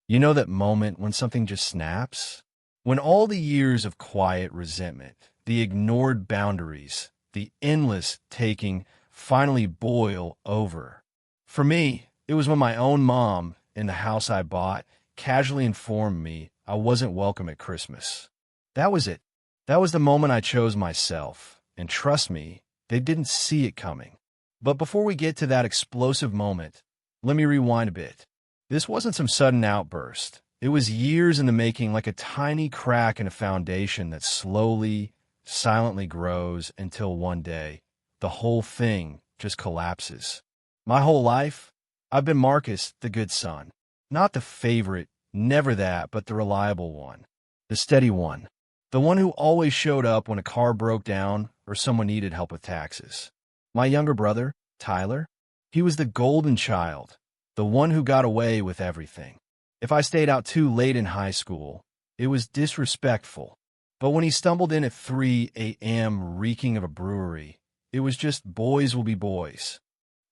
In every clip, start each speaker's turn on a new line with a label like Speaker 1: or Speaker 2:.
Speaker 1: You know that moment when something just snaps? When all the years of quiet resentment, the ignored boundaries, the endless taking finally boil over. For me, it was when my own mom, in the house I bought, casually informed me I wasn't welcome at Christmas. That was it. That was the moment I chose myself. And trust me, they didn't see it coming. But before we get to that explosive moment, let me rewind a bit. This wasn't some sudden outburst. It was years in the making, like a tiny crack in a foundation that slowly, silently grows until one day, the whole thing just collapses. My whole life, I've been Marcus, the good son. Not the favorite, never that, but the reliable one. The steady one. The one who always showed up when a car broke down or someone needed help with taxes. My younger brother, Tyler, he was the golden child, the one who got away with everything. If I stayed out too late in high school, it was disrespectful. But when he stumbled in at 3 a.m. reeking of a brewery, it was just boys will be boys.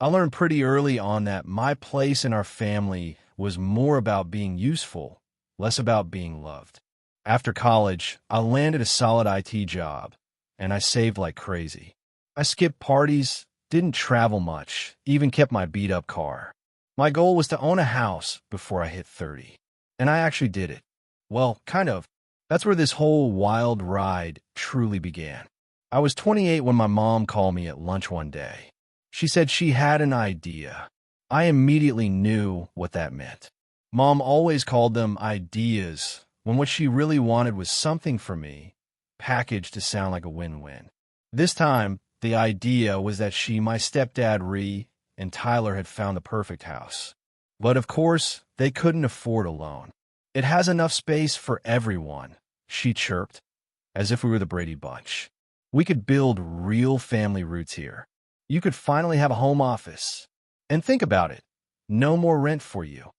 Speaker 1: I learned pretty early on that my place in our family was more about being useful, less about being loved. After college, I landed a solid IT job, and I saved like crazy. I skipped parties, didn't travel much, even kept my beat-up car. My goal was to own a house before I hit 30, and I actually did it. Well, kind of. That's where this whole wild ride truly began. I was 28 when my mom called me at lunch one day. She said she had an idea. I immediately knew what that meant. Mom always called them ideas, when what she really wanted was something for me, packaged to sound like a win-win. This time, the idea was that she, my stepdad, and Tyler had found the perfect house. But of course, they couldn't afford a loan. It has enough space for everyone, she chirped, as if we were the Brady Bunch. We could build real family roots here. You could finally have a home office. And think about it, no more rent for you.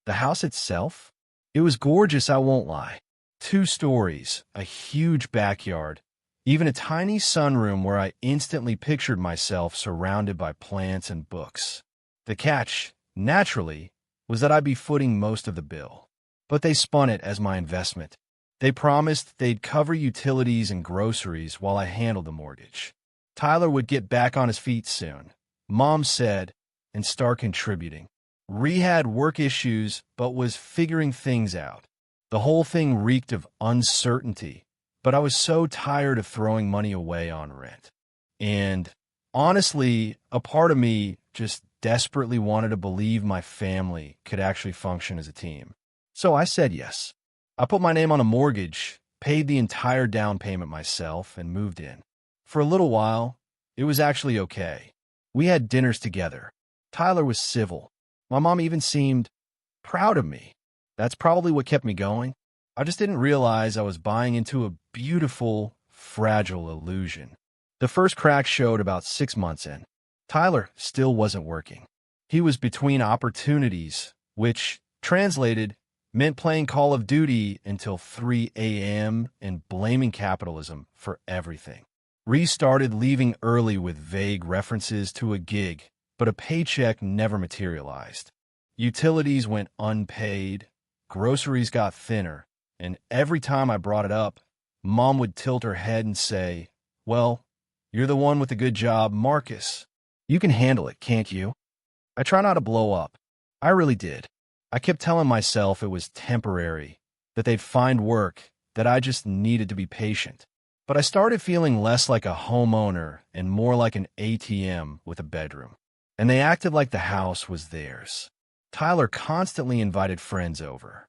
Speaker 1: The house itself? It was gorgeous, I won't lie. 2 stories, a huge backyard, even a tiny sunroom where I instantly pictured myself surrounded by plants and books. The catch, naturally, was that I'd be footing most of the bill. But they spun it as my investment. They promised they'd cover utilities and groceries while I handled the mortgage. Tyler would get back on his feet soon, Mom said, and start contributing. Had work issues, but was figuring things out. The whole thing reeked of uncertainty, but I was so tired of throwing money away on rent. And honestly, a part of me just desperately wanted to believe my family could actually function as a team. So I said yes. I put my name on a mortgage, paid the entire down payment myself, and moved in. For a little while, it was actually okay. We had dinners together. Tyler was civil. My mom even seemed proud of me. That's probably what kept me going. I just didn't realize I was buying into a beautiful, fragile illusion. The first crack showed about 6 months in. Tyler still wasn't working. He was between opportunities, which, translated, meant playing Call of Duty until 3 a.m. and blaming capitalism for everything. Started leaving early with vague references to a gig, but a paycheck never materialized. Utilities went unpaid, groceries got thinner, and every time I brought it up, Mom would tilt her head and say, "Well, you're the one with the good job, Marcus. You can handle it, can't you?" I try not to blow up. I really did. I kept telling myself it was temporary, that they'd find work, that I just needed to be patient. But I started feeling less like a homeowner and more like an ATM with a bedroom. And they acted like the house was theirs. Tyler constantly invited friends over.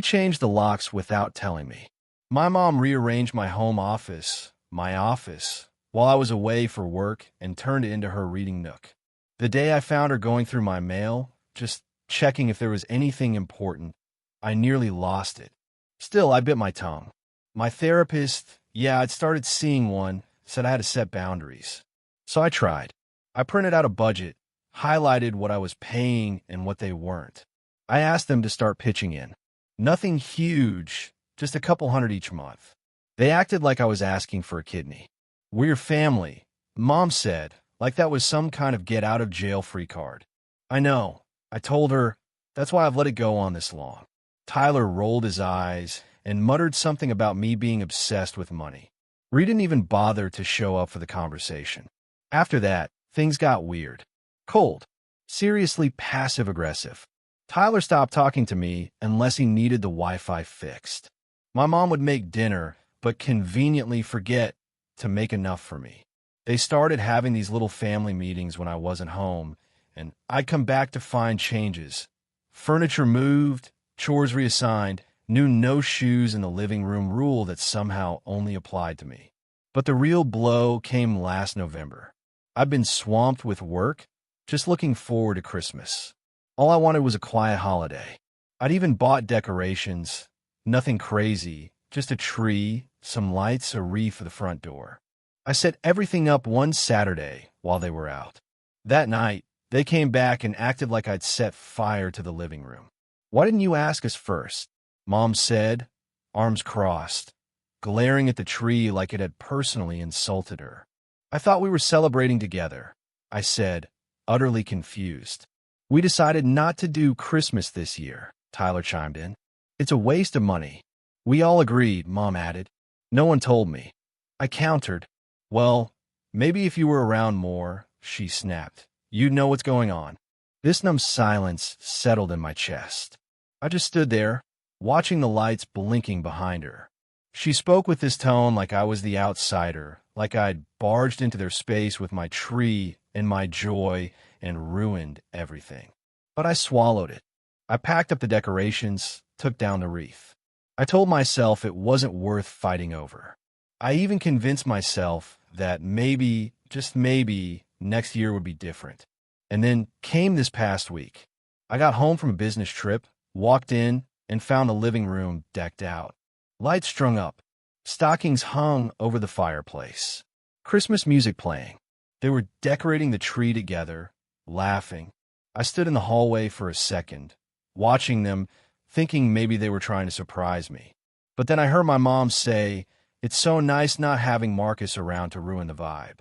Speaker 1: Changed the locks without telling me. My mom rearranged my home office, my office, while I was away for work and turned it into her reading nook. The day I found her going through my mail, just checking if there was anything important, I nearly lost it. Still, I bit my tongue. My therapist, I'd started seeing one, said I had to set boundaries. So I tried. I printed out a budget, highlighted what I was paying and what they weren't. I asked them to start pitching in. Nothing huge, just a couple hundred each month. They acted like I was asking for a kidney. "We're your family," Mom said, like that was some kind of get-out-of-jail-free card. I know. I told her, That's why I've let it go on this long." Tyler rolled his eyes and muttered something about me being obsessed with money. Ree didn't even bother to show up for the conversation. After that, things got weird. Cold. Seriously passive-aggressive. Tyler stopped talking to me unless he needed the Wi-Fi fixed. My mom would make dinner, but conveniently forget to make enough for me. They started having these little family meetings when I wasn't home, and I'd come back to find changes. Furniture moved, chores reassigned, new no shoes in the living room rule that somehow only applied to me. But the real blow came last November. I'd been swamped with work, just looking forward to Christmas. All I wanted was a quiet holiday. I'd even bought decorations, nothing crazy, just a tree, some lights, a wreath for the front door. I set everything up one Saturday while they were out. That night, they came back and acted like I'd set fire to the living room. "Why didn't you ask us first?" Mom said, arms crossed, glaring at the tree like it had personally insulted her. "I thought we were celebrating together," I said, utterly confused. "We decided not to do Christmas this year," Tyler chimed in. "It's a waste of money." "We all agreed," Mom added. "No one told me." I countered. "Well, maybe if you were around more," she snapped, "you'd know what's going on." This numb silence settled in my chest. I just stood there, watching the lights blinking behind her. She spoke with this tone like I was the outsider, like I'd barged into their space with my tree and my joy and ruined everything. But I swallowed it. I packed up the decorations, took down the wreath. I told myself it wasn't worth fighting over. I even convinced myself that maybe, just maybe, next year would be different. And then came this past week. I got home from a business trip, walked in, and found the living room decked out. Lights strung up, stockings hung over the fireplace, Christmas music playing. They were decorating the tree together, laughing. I stood in the hallway for a second, watching them, thinking maybe they were trying to surprise me. But then I heard my mom say, "It's so nice not having Marcus around to ruin the vibe."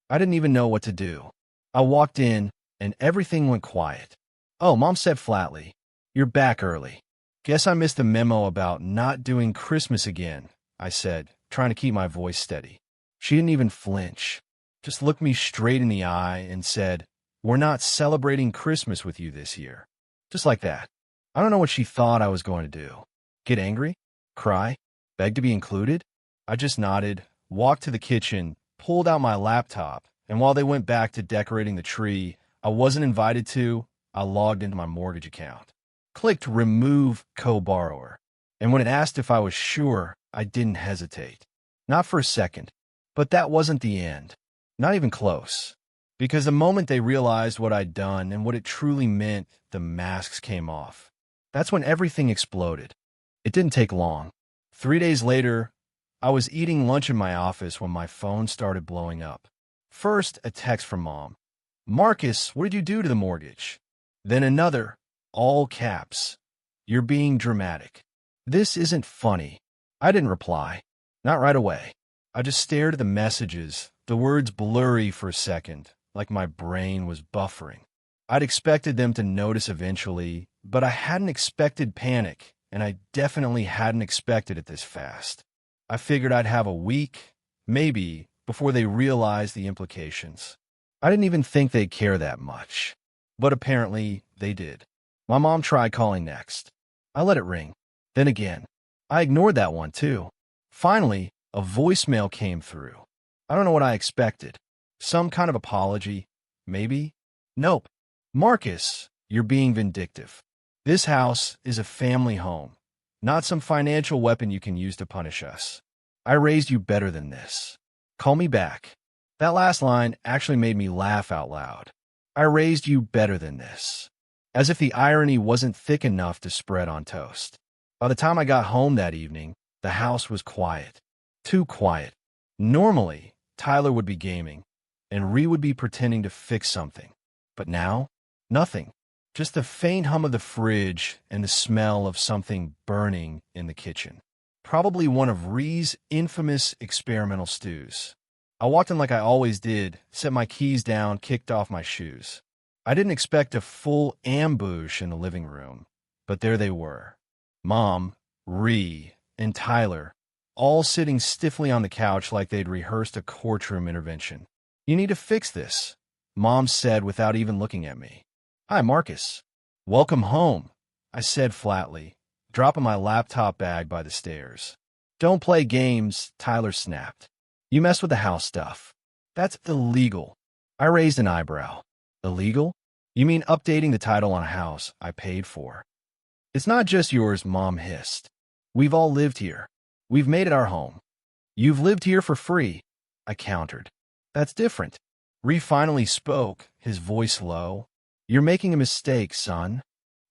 Speaker 1: I didn't even know what to do. I walked in, and everything went quiet. "Oh," Mom said flatly, "you're back early." "Guess I missed the memo about not doing Christmas again," I said, trying to keep my voice steady. She didn't even flinch, just looked me straight in the eye and said, "We're not celebrating Christmas with you this year." Just like that. I don't know what she thought I was going to do. Get angry? Cry? Beg to be included? I just nodded, walked to the kitchen, pulled out my laptop, and while they went back to decorating the tree I wasn't invited to, I logged into my mortgage account. Clicked Remove Co-Borrower, and when it asked if I was sure, I didn't hesitate. Not for a second. But that wasn't the end. Not even close. Because the moment they realized what I'd done and what it truly meant, the masks came off. That's when everything exploded. It didn't take long. 3 days later, I was eating lunch in my office when my phone started blowing up. First, a text from Mom. "Marcus, what did you do to the mortgage?" Then another, all caps. "You're being dramatic." "This isn't funny." I didn't reply. Not right away. I just stared at the messages, the words blurry for a second, like my brain was buffering. I'd expected them to notice eventually, but I hadn't expected panic, and I definitely hadn't expected it this fast. I figured I'd have a week, maybe, before they realized the implications. I didn't even think they'd care that much. But apparently, they did. My mom tried calling next. I let it ring. Then again. I ignored that one, too. Finally, a voicemail came through. I don't know what I expected. Some kind of apology, maybe? Nope. "Marcus, you're being vindictive. This house is a family home, not some financial weapon you can use to punish us. I raised you better than this. Call me back." That last line actually made me laugh out loud. I raised you better than this. As if the irony wasn't thick enough to spread on toast. By the time I got home that evening, the house was quiet. Too quiet. Normally, Tyler would be gaming, and Ree would be pretending to fix something. But now, nothing. Just the faint hum of the fridge and the smell of something burning in the kitchen. Probably one of Ree's infamous experimental stews. I walked in like I always did, set my keys down, kicked off my shoes. I didn't expect a full ambush in the living room, but there they were. Mom, Ree, and Tyler, all sitting stiffly on the couch like they'd rehearsed a courtroom intervention. "You need to fix this," Mom said without even looking at me. "Hi, Marcus. Welcome home," I said flatly, dropping my laptop bag by the stairs. "Don't play games," Tyler snapped. "You mess with the house stuff. That's illegal." I raised an eyebrow. "Illegal? You mean updating the title on a house I paid for?" "It's not just yours," Mom hissed. "We've all lived here. We've made it our home." "You've lived here for free," I countered. "That's different." Ree finally spoke, his voice low. "You're making a mistake, son."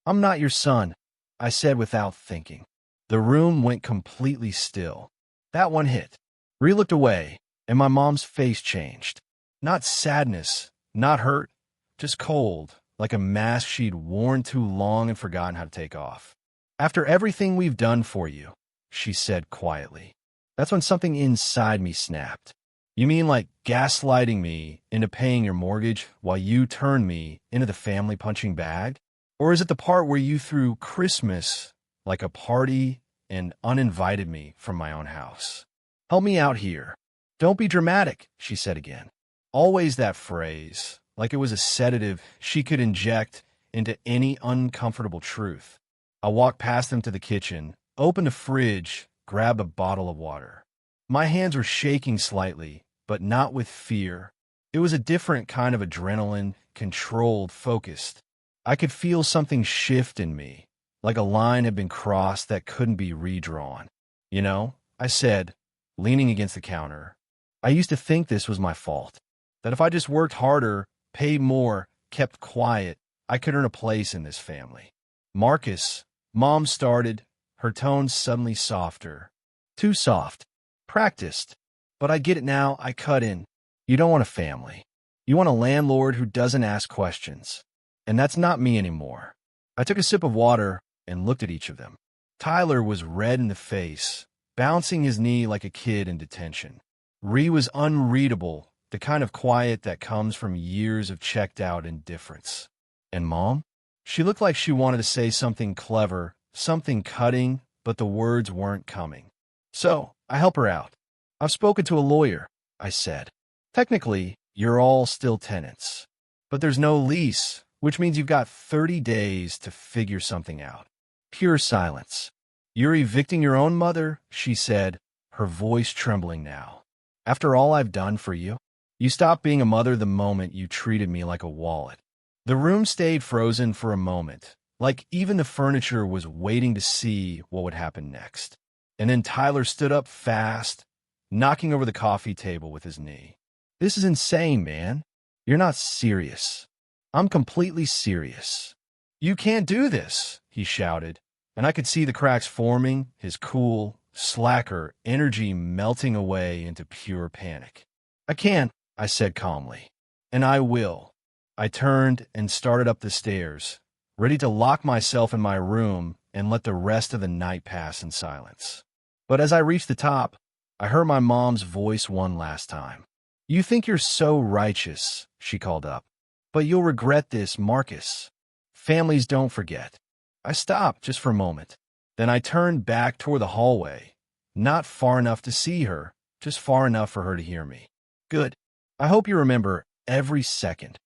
Speaker 1: "I'm not your son," I said without thinking. The room went completely still. That one hit. Ree looked away, and my mom's face changed. Not sadness, not hurt, just cold, like a mask she'd worn too long and forgotten how to take off. "After everything we've done for you," she said quietly. That's when something inside me snapped. "You mean like gaslighting me into paying your mortgage while you turned me into the family punching bag? Or is it the part where you threw Christmas like a party and uninvited me from my own house? Help me out here." "Don't be dramatic," she said again. Always that phrase, like it was a sedative she could inject into any uncomfortable truth. I walked past them to the kitchen, opened the fridge, grabbed a bottle of water. My hands were shaking slightly, but not with fear. It was a different kind of adrenaline, controlled, focused. I could feel something shift in me, like a line had been crossed that couldn't be redrawn. "You know," I said, leaning against the counter, "I used to think this was my fault. That if I just worked harder, paid more, kept quiet, I could earn a place in this family." "Marcus," Mom started, her tone suddenly softer. Too soft. Practiced. "But I get it now," I cut in. "You don't want a family. You want a landlord who doesn't ask questions. And that's not me anymore." I took a sip of water and looked at each of them. Tyler was red in the face, bouncing his knee like a kid in detention. Ree was unreadable, the kind of quiet that comes from years of checked-out indifference. And Mom? She looked like she wanted to say something clever, something cutting, but the words weren't coming. "So, I help her out. I've spoken to a lawyer," I said. "Technically, you're all still tenants. But there's no lease, which means you've got 30 days to figure something out." Pure silence. "You're evicting your own mother," she said, her voice trembling now. "After all I've done for you? You stopped being a mother the moment you treated me like a wallet." The room stayed frozen for a moment, like even the furniture was waiting to see what would happen next. And then Tyler stood up fast, knocking over the coffee table with his knee. "This is insane, man. You're not serious." "I'm completely serious." "You can't do this," he shouted, and I could see the cracks forming, his cool, slacker energy melting away into pure panic. "I can't," I said calmly, "and I will." I turned and started up the stairs, ready to lock myself in my room and let the rest of the night pass in silence. But as I reached the top, I heard my mom's voice one last time. "You think you're so righteous," she called up. "But you'll regret this, Marcus. Families don't forget." I stopped just for a moment. Then I turned back toward the hallway, not far enough to see her, just far enough for her to hear me. "Good. I hope you remember every second."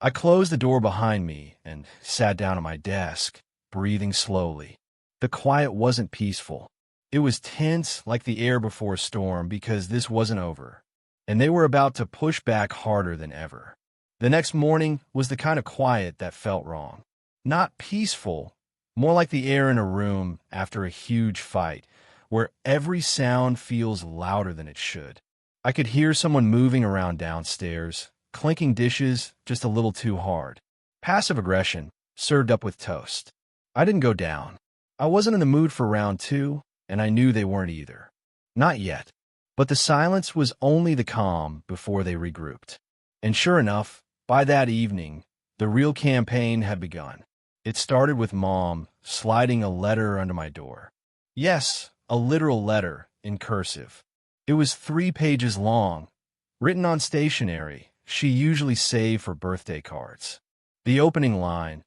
Speaker 1: I closed the door behind me and sat down at my desk, breathing slowly. The quiet wasn't peaceful. It was tense like the air before a storm because this wasn't over, and they were about to push back harder than ever. The next morning was the kind of quiet that felt wrong. Not peaceful, more like the air in a room after a huge fight, where every sound feels louder than it should. I could hear someone moving around downstairs, clinking dishes just a little too hard. Passive aggression, served up with toast. I didn't go down. I wasn't in the mood for round two, and I knew they weren't either. Not yet. But the silence was only the calm before they regrouped. And sure enough, by that evening, the real campaign had begun. It started with Mom sliding a letter under my door. Yes, a literal letter, in cursive. It was 3 pages long, written on stationery she usually saved for birthday cards. The opening line,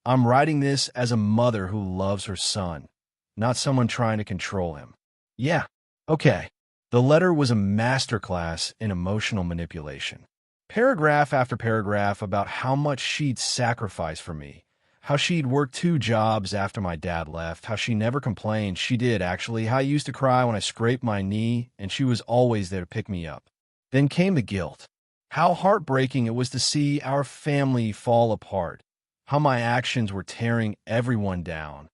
Speaker 1: "I'm writing this as a mother who loves her son, not someone trying to control him." Yeah, okay. The letter was a masterclass in emotional manipulation. Paragraph after paragraph about how much she'd sacrificed for me, how she'd worked 2 jobs after my dad left, how she never complained. She did, actually. How I used to cry when I scraped my knee, and she was always there to pick me up. Then came the guilt. How heartbreaking it was to see our family fall apart. How my actions were tearing everyone down.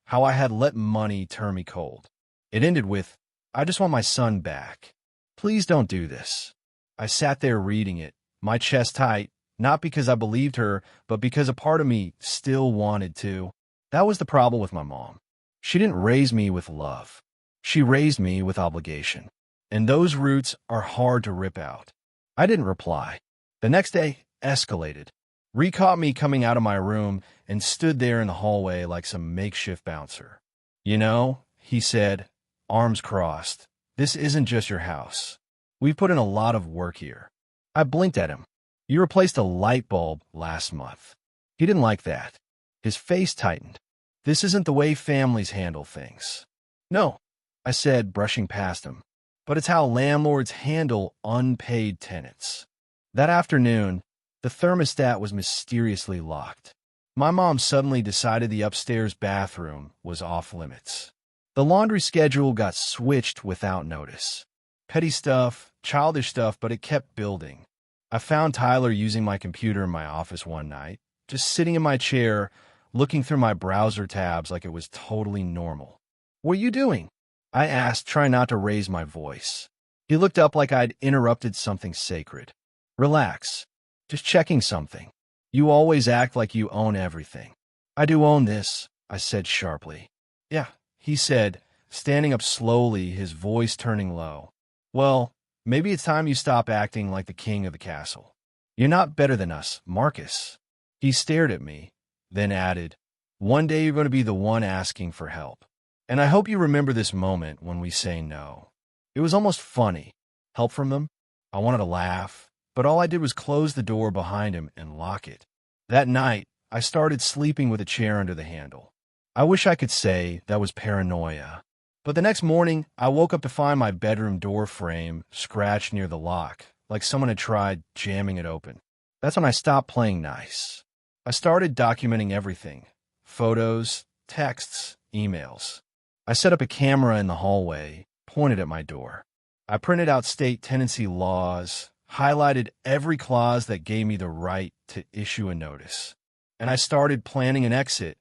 Speaker 1: How I had let money turn me cold. It ended with, "I just want my son back. Please don't do this." I sat there reading it, my chest tight, not because I believed her, but because a part of me still wanted to. That was the problem with my mom. She didn't raise me with love. She raised me with obligation. And those roots are hard to rip out. I didn't reply. The next day escalated. Ree caught me coming out of my room and stood there in the hallway like some makeshift bouncer. "You know," he said, arms crossed, "this isn't just your house. We've put in a lot of work here." I blinked at him. "You replaced a light bulb last month." He didn't like that. His face tightened. "This isn't the way families handle things." "No," I said, brushing past him. "But it's how landlords handle unpaid tenants." That afternoon, the thermostat was mysteriously locked. My mom suddenly decided the upstairs bathroom was off limits. The laundry schedule got switched without notice. Petty stuff, childish stuff, but it kept building. I found Tyler using my computer in my office one night, just sitting in my chair, looking through my browser tabs like it was totally normal. "What are you doing?" I asked, trying not to raise my voice. He looked up like I'd interrupted something sacred. "Relax. Just checking something. You always act like you own everything." "I do own this," I said sharply. "Yeah," he said, standing up slowly, his voice turning low. "Well, maybe it's time you stop acting like the king of the castle. You're not better than us, Marcus." He stared at me, then added, "One day you're going to be the one asking for help. And I hope you remember this moment when we say no." It was almost funny. Help from them? I wanted to laugh, but all I did was close the door behind him and lock it. That night, I started sleeping with a chair under the handle. I wish I could say that was paranoia. But the next morning, I woke up to find my bedroom door frame scratched near the lock, like someone had tried jamming it open. That's when I stopped playing nice. I started documenting everything: photos, texts, emails. I set up a camera in the hallway, pointed at my door. I printed out state tenancy laws, highlighted every clause that gave me the right to issue a notice. And I started planning an exit,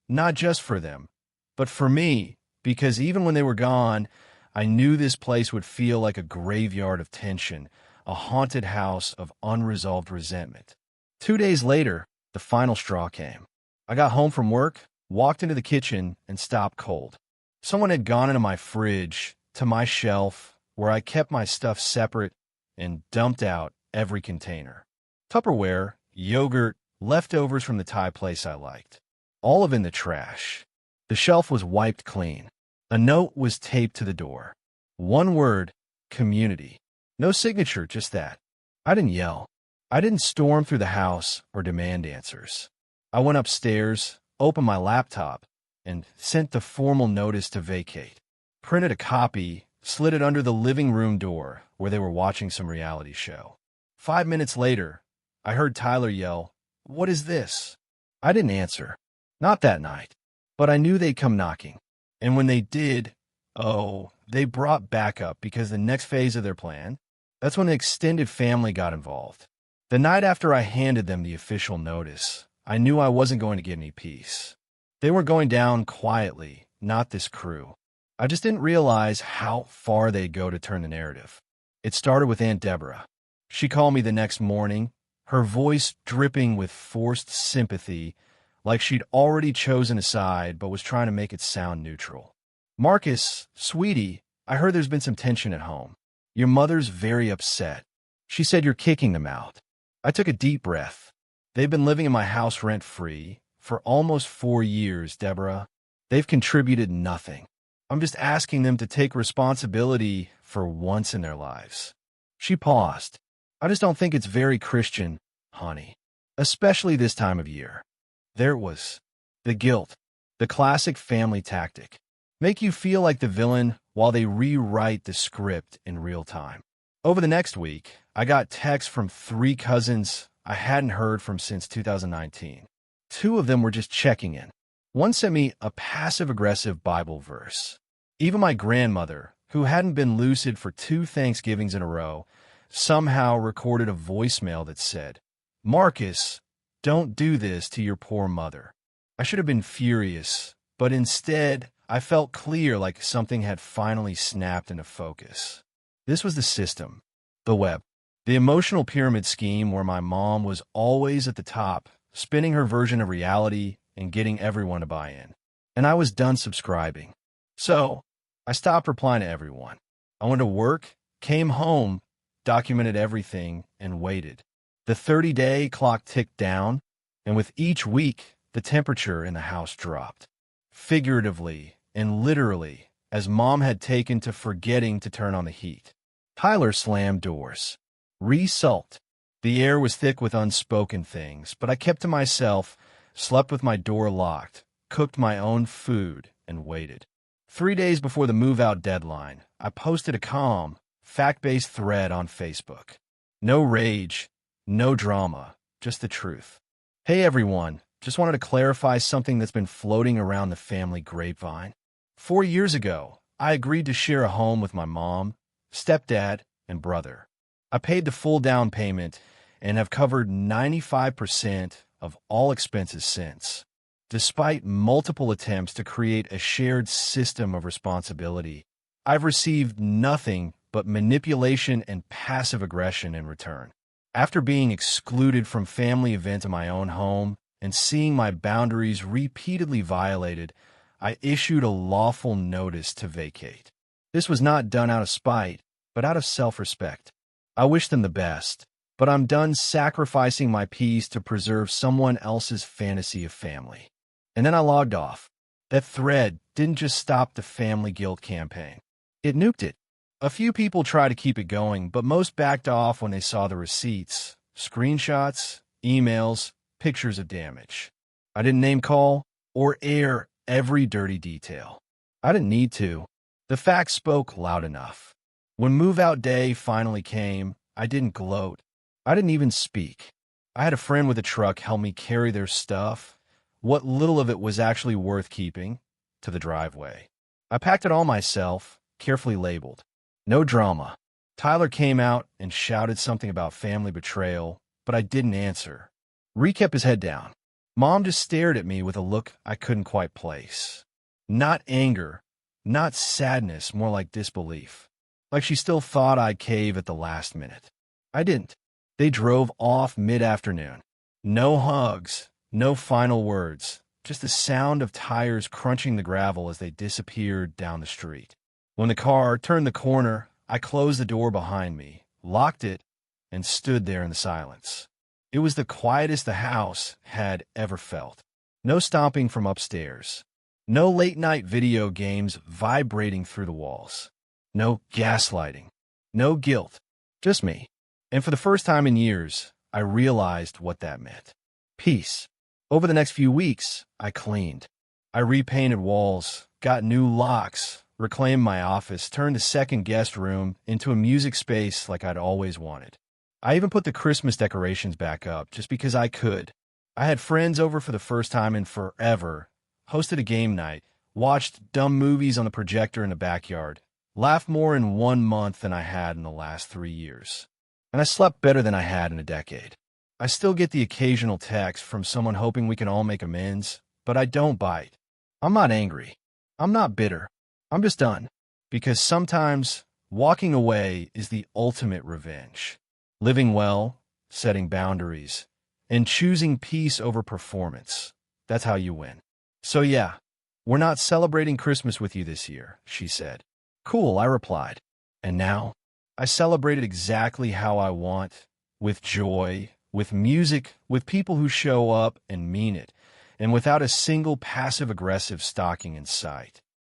Speaker 1: not just for them, but for me, because even when they were gone, I knew this place would feel like a graveyard of tension, a haunted house of unresolved resentment. 2 days later, the final straw came. I got home from work, walked into the kitchen, and stopped cold. Someone had gone into my fridge, to my shelf, where I kept my stuff separate, and dumped out every container. Tupperware, yogurt, leftovers from the Thai place I liked. All of it in the trash. The shelf was wiped clean. A note was taped to the door. One word: community. No signature, just that. I didn't yell. I didn't storm through the house or demand answers. I went upstairs, opened my laptop, and sent the formal notice to vacate. Printed a copy, slid it under the living room door where they were watching some reality show. 5 minutes later, I heard Tyler yell, "What is this?" I didn't answer. Not that night. But I knew they'd come knocking. And when they did, they brought backup, because the next phase of their plan, that's when the extended family got involved. The night after I handed them the official notice, I knew I wasn't going to get any peace. They were going down quietly, not this crew. I just didn't realize how far they'd go to turn the narrative. It started with Aunt Deborah. She called me the next morning, her voice dripping with forced sympathy, like she'd already chosen a side but was trying to make it sound neutral. "Marcus, sweetie, I heard there's been some tension at home. Your mother's very upset. She said you're kicking them out." I took a deep breath. "They've been living in my house rent-free for almost 4 years, Deborah. They've contributed nothing. I'm just asking them to take responsibility for once in their lives." She paused. "I just don't think it's very Christian, honey." especially this time of year. There it was. The guilt. The classic family tactic. Make you feel like the villain while they rewrite the script in real time. Over the next week, I got texts from 3 cousins I hadn't heard from since 2019. 2 of them were just checking in. One sent me a passive-aggressive Bible verse. Even my grandmother, who hadn't been lucid for 2 Thanksgivings in a row, somehow recorded a voicemail that said, "Marcus, don't do this to your poor mother." I should have been furious, but instead, I felt clear, like something had finally snapped into focus. This was the system, the web, the emotional pyramid scheme where my mom was always at the top, spinning her version of reality and getting everyone to buy in. And I was done subscribing. So, I stopped replying to everyone. I went to work, came home, documented everything, and waited. The 30-day clock ticked down, and with each week, the temperature in the house dropped. Figuratively and literally, as Mom had taken to forgetting to turn on the heat. Tyler slammed doors. Re-sulked. The air was thick with unspoken things, but I kept to myself, slept with my door locked, cooked my own food, and waited. 3 days before the move-out deadline, I posted a calm, fact-based thread on Facebook. No rage, no drama, just the truth. Hey everyone, just wanted to clarify something that's been floating around the family grapevine. 4 years ago, I agreed to share a home with my mom, stepdad, and brother. I paid the full down payment and have covered 95% of all expenses since. Despite multiple attempts to create a shared system of responsibility, I've received nothing but manipulation and passive aggression in return. After being excluded from family events in my own home and seeing my boundaries repeatedly violated, I issued a lawful notice to vacate. This was not done out of spite, but out of self-respect. I wish them the best, but I'm done sacrificing my peace to preserve someone else's fantasy of family. And then I logged off. That thread didn't just stop the family guilt campaign. It nuked it. A few people tried to keep it going, but most backed off when they saw the receipts, screenshots, emails, pictures of damage. I didn't name call or air every dirty detail. I didn't need to. The facts spoke loud enough. When move-out day finally came, I didn't gloat. I didn't even speak. I had a friend with a truck help me carry their stuff, what little of it was actually worth keeping, to the driveway. I packed it all myself, carefully labeled. No drama. Tyler came out and shouted something about family betrayal, but I didn't answer. Ree kept his head down. Mom just stared at me with a look I couldn't quite place. Not anger, not sadness, more like disbelief. Like she still thought I'd cave at the last minute. I didn't. They drove off mid-afternoon. No hugs, no final words, just the sound of tires crunching the gravel as they disappeared down the street. When the car turned the corner, I closed the door behind me, locked it, and stood there in the silence. It was the quietest the house had ever felt. No stomping from upstairs. No late-night video games vibrating through the walls. No gaslighting. No guilt. Just me. And for the first time in years, I realized what that meant. Peace. Over the next few weeks, I cleaned. I repainted walls, got new locks, reclaimed my office, turned the second guest room into a music space like I'd always wanted. I even put the Christmas decorations back up just because I could. I had friends over for the first time in forever, hosted a game night, watched dumb movies on the projector in the backyard, laughed more in 1 month than I had in the last 3 years. And I slept better than I had in a decade. I still get the occasional text from someone hoping we can all make amends, but I don't bite. I'm not angry. I'm not bitter. I'm just done. Because sometimes walking away is the ultimate revenge. Living well, setting boundaries, and choosing peace over performance. That's how you win. So yeah, we're not celebrating Christmas with you this year, she said. Cool, I replied. And now, I celebrate it exactly how I want, with joy, with music, with people who show up and mean it, and without a single passive-aggressive stalking in sight.